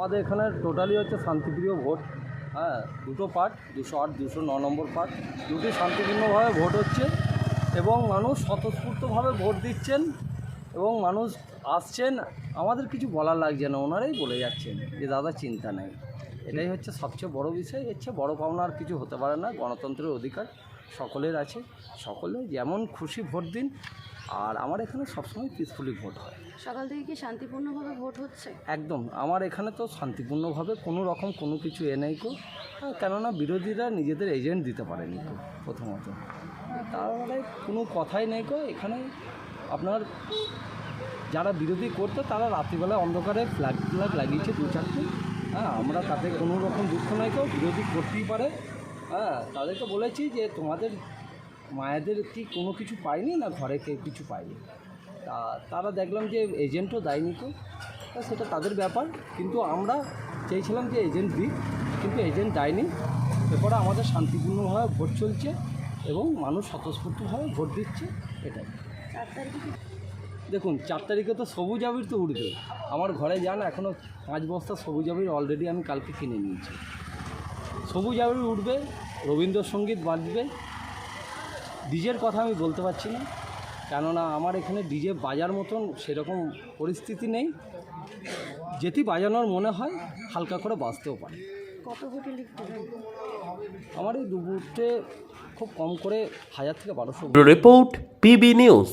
আমাদের এখানে টোটালি হচ্ছে শান্তিপ্রিয় ভোট। হ্যাঁ, দুটো পার্ট, 208, 209 নম্বর পার্ট, দুটি শান্তিপূর্ণভাবে ভোট হচ্ছে এবং মানুষ স্বতঃস্ফূর্তভাবে ভোট দিচ্ছেন এবং মানুষ আসছেন। আমাদের কিছু বলার লাগছে না, ওনারাই বলে যাচ্ছেন যে দাদা চিন্তা নেই। এটাই হচ্ছে সবচেয়ে বড় বিষয়। এর চেয়ে বড় পাওনা আর কিছু হতে পারে না। গণতন্ত্রের অধিকার সকলের আছে, সকলে যেমন খুশি ভোট দিন। আর আমার এখানে সবসময় পিসফুলি ভোট হয়। সকাল থেকে কি শান্তিপূর্ণভাবে ভোট হচ্ছে? একদম, আমার এখানে তো শান্তিপূর্ণভাবে কোনো রকম কোনো কিছু নেই কো। কেননা বিরোধীরা নিজেদের এজেন্ট দিতে পারেনি কো প্রথমত। তারপরে কোনো কথাই নেই কো। এখানে আপনার যারা বিরোধী করতো তারা রাত্রিবেলা অন্ধকারে ফ্ল্যাগ লাগিয়েছে 2-4টে। হ্যাঁ, আমরা তাতে কোনো রকম দুঃখ নাই কো, বিরোধী করতেই পারে। হ্যাঁ, তাদেরকে বলেছি যে তোমাদের মায়েদের কি কোনো কিছু পায়নি না ঘরে কেউ কিছু পায়নি। তারা দেখলাম যে এজেন্টও দেয়নি তো, সেটা তাদের ব্যাপার। কিন্তু আমরা চেয়েছিলাম যে এজেন্ট দিই, কিন্তু এজেন্ট দেয়নি। এরপরে আমাদের শান্তিপূর্ণভাবে ভোট চলছে এবং মানুষ স্বতঃস্ফূর্তভাবে ভোট দিচ্ছে, এটাই। 4 তারিখে দেখুন, 4 তারিখে তো সবুজ আবির তো উঠবে। আমার ঘরে যান, এখনও 5 বস্তা সবুজ আবির অলরেডি আমি কালকে কিনে নিয়েছি। সবুজ আবির উঠবে, রবীন্দ্রসঙ্গীত বাজবে। ডিজের কথা আমি বলতে পারছি না, কেননা আমার এখানে ডিজে বাজার মতন সেরকম পরিস্থিতি নেই। যেটি বাজানোর মনে হয় হালকা করে বাজতেও পারে। কত ভোটে লিড দেবেন? আমার এই 2 বুথে খুব কম করে 1000 থেকে 1200। Report PB news.